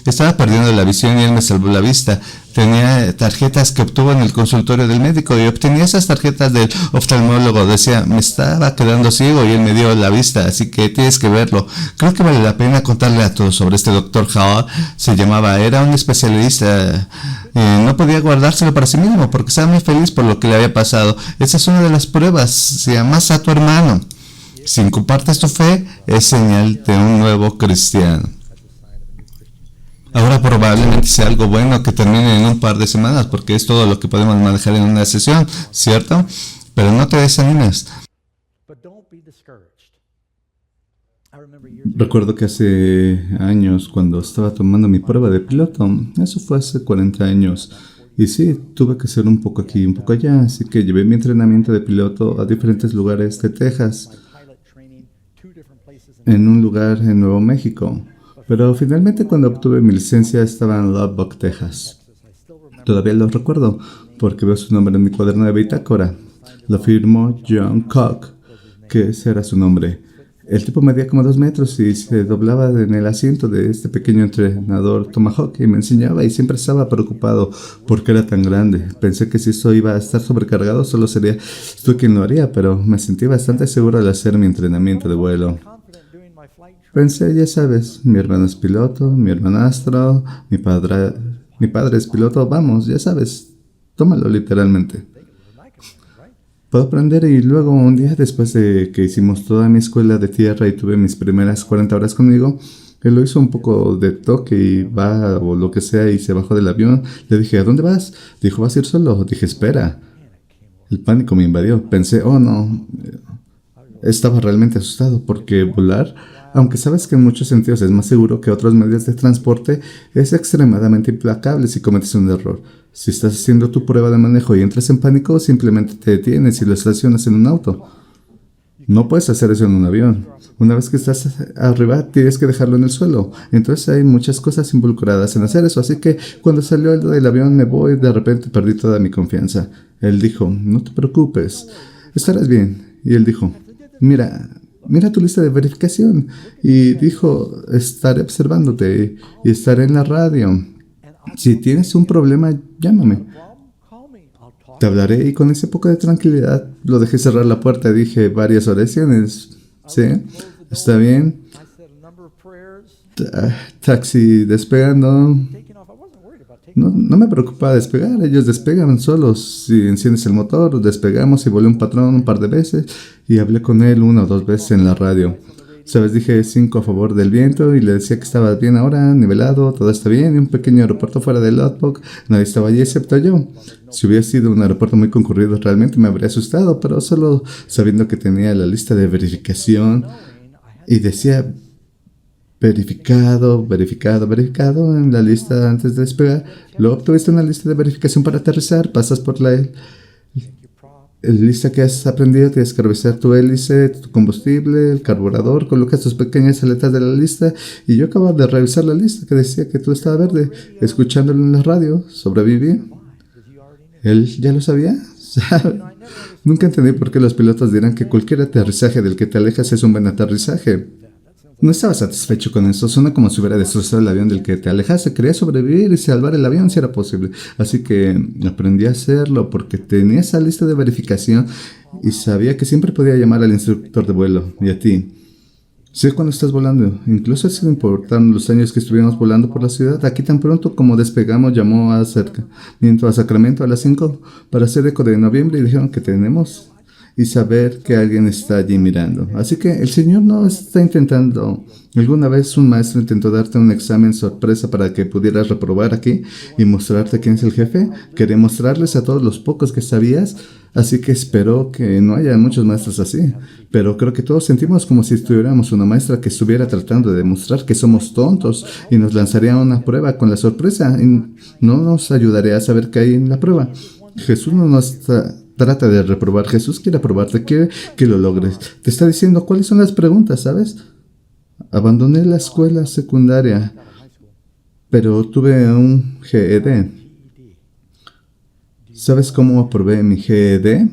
Estaba perdiendo la visión y él me salvó la vista. Tenía tarjetas que obtuvo en el consultorio del médico y obtenía esas tarjetas del oftalmólogo. Decía, me estaba quedando ciego y él me dio la vista, así que tienes que verlo. Creo que vale la pena contarle a todos sobre este doctor Hall. Se llamaba, era un especialista. No podía guardárselo para sí mismo porque estaba muy feliz por lo que le había pasado. Esa es una de las pruebas. Si amas a tu hermano, si compartes tu fe, es señal de un nuevo cristiano. Ahora probablemente sea algo bueno que termine en un par de semanas, porque es todo lo que podemos manejar en una sesión, ¿cierto? Pero no te desanimes. Recuerdo que hace años, cuando estaba tomando mi prueba de piloto, eso fue hace 40 años, y sí, tuve que ser un poco aquí y un poco allá, así que llevé mi entrenamiento de piloto a diferentes lugares de Texas, en un lugar en Nuevo México. Pero finalmente cuando obtuve mi licencia estaba en Lubbock, Texas. Todavía lo recuerdo porque veo su nombre en mi cuaderno de bitácora. Lo firmó John Koch, que ese era su nombre. El tipo medía como 2 metros y se doblaba en el asiento de este pequeño entrenador Tomahawk y me enseñaba y siempre estaba preocupado porque era tan grande. Pensé que si esto iba a estar sobrecargado solo sería tú quien lo haría, pero me sentí bastante seguro al hacer mi entrenamiento de vuelo. Pensé, ya sabes, mi hermano es piloto, mi hermanastro, mi padre es piloto, vamos, ya sabes, tómalo literalmente. Puedo aprender y luego un día después de que hicimos toda mi escuela de tierra y tuve mis primeras 40 horas conmigo, él lo hizo un poco de toque y va o lo que sea y se bajó del avión. Le dije, ¿a dónde vas? Dijo, ¿vas a ir solo? Dije, espera. El pánico me invadió. Pensé, oh no. Estaba realmente asustado porque volar, aunque sabes que en muchos sentidos es más seguro que otros medios de transporte, es extremadamente implacable si cometes un error. Si estás haciendo tu prueba de manejo y entras en pánico, simplemente te detienes y lo estacionas en un auto. No puedes hacer eso en un avión. Una vez que estás arriba, tienes que dejarlo en el suelo. Entonces hay muchas cosas involucradas en hacer eso. Así que cuando salió el del avión me voy, de repente perdí toda mi confianza. Él dijo, no te preocupes, estarás bien. Y él dijo, mira tu lista de verificación. Y dijo, estaré observándote y estaré en la radio. Si tienes un problema, llámame. Te hablaré. Y con ese poco de tranquilidad lo dejé cerrar la puerta y dije varias oraciones. ¿Sí? ¿Está bien? Taxi despegando. No me preocupa despegar, ellos despegan solos. Si enciendes el motor, despegamos y volé un patrón un par de veces y hablé con él 1 o 2 veces en la radio. Sabes, dije 5 a favor del viento y le decía que estaba bien ahora, nivelado, todo está bien, y un pequeño aeropuerto fuera de Lodpoc, nadie estaba allí excepto yo. Si hubiera sido un aeropuerto muy concurrido realmente me habría asustado, pero solo sabiendo que tenía la lista de verificación y decía verificado, verificado, verificado en la lista antes de despegar. Luego obtuviste una lista de verificación para aterrizar, pasas por la lista que has aprendido, tienes que revisar tu hélice, tu combustible, el carburador, colocas tus pequeñas aletas de la lista y yo acabo de revisar la lista que decía que tú estabas verde, escuchándolo en la radio, sobreviví. ¿Él ya lo sabía? ¿Sabe? Nunca entendí por qué los pilotos dirán que cualquier aterrizaje del que te alejas es un buen aterrizaje. No estaba satisfecho con eso, suena como si hubiera destrozado el avión del que te alejaste, quería sobrevivir y salvar el avión si era posible. Así que aprendí a hacerlo porque tenía esa lista de verificación y sabía que siempre podía llamar al instructor de vuelo y a ti. Sé cuando estás volando, incluso sin importar los años que estuvimos volando por la ciudad, aquí tan pronto como despegamos llamó a acercamiento a Sacramento a las 5 para hacer eco de noviembre y dijeron que tenemos y saber que alguien está allí mirando. Así que el Señor no está intentando. ¿Alguna vez un maestro intentó darte un examen sorpresa para que pudieras reprobar aquí y mostrarte quién es el jefe? Quería mostrarles a todos los pocos que sabías, así que espero que no haya muchos maestros así. Pero creo que todos sentimos como si tuviéramos una maestra que estuviera tratando de demostrar que somos tontos y nos lanzaría una prueba con la sorpresa y no nos ayudaría a saber qué hay en la prueba. Jesús no nos trata de reprobar. Jesús quiere aprobarte, quiere que lo logres. Te está diciendo cuáles son las preguntas, ¿sabes? Abandoné la escuela secundaria, pero tuve un GED. ¿Sabes cómo aprobé mi GED?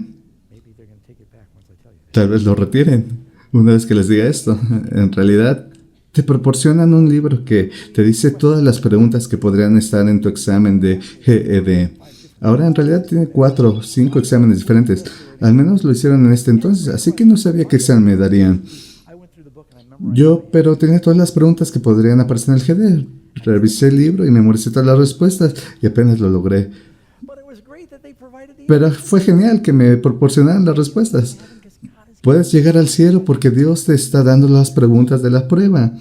Tal vez lo retiren una vez que les diga esto. En realidad, te proporcionan un libro que te dice todas las preguntas que podrían estar en tu examen de GED. Ahora en realidad tiene 4 o 5 exámenes diferentes. Al menos lo hicieron en este entonces, así que no sabía qué examen me darían. Pero tenía todas las preguntas que podrían aparecer en el GED. Revisé el libro y memoricé todas las respuestas y apenas lo logré. Pero fue genial que me proporcionaran las respuestas. Puedes llegar al cielo porque Dios te está dando las preguntas de la prueba.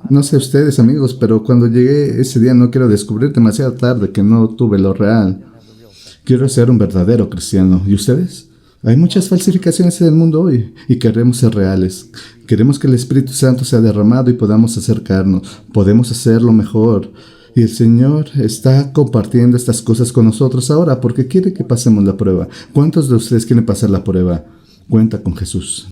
No sé ustedes, amigos, pero cuando llegué ese día no quiero descubrir demasiado tarde que no tuve lo real. Quiero ser un verdadero cristiano. ¿Y ustedes? Hay muchas falsificaciones en el mundo hoy y queremos ser reales. Queremos que el Espíritu Santo sea derramado y podamos acercarnos. Podemos hacerlo mejor. Y el Señor está compartiendo estas cosas con nosotros ahora porque quiere que pasemos la prueba. ¿Cuántos de ustedes quieren pasar la prueba? Cuenta con Jesús.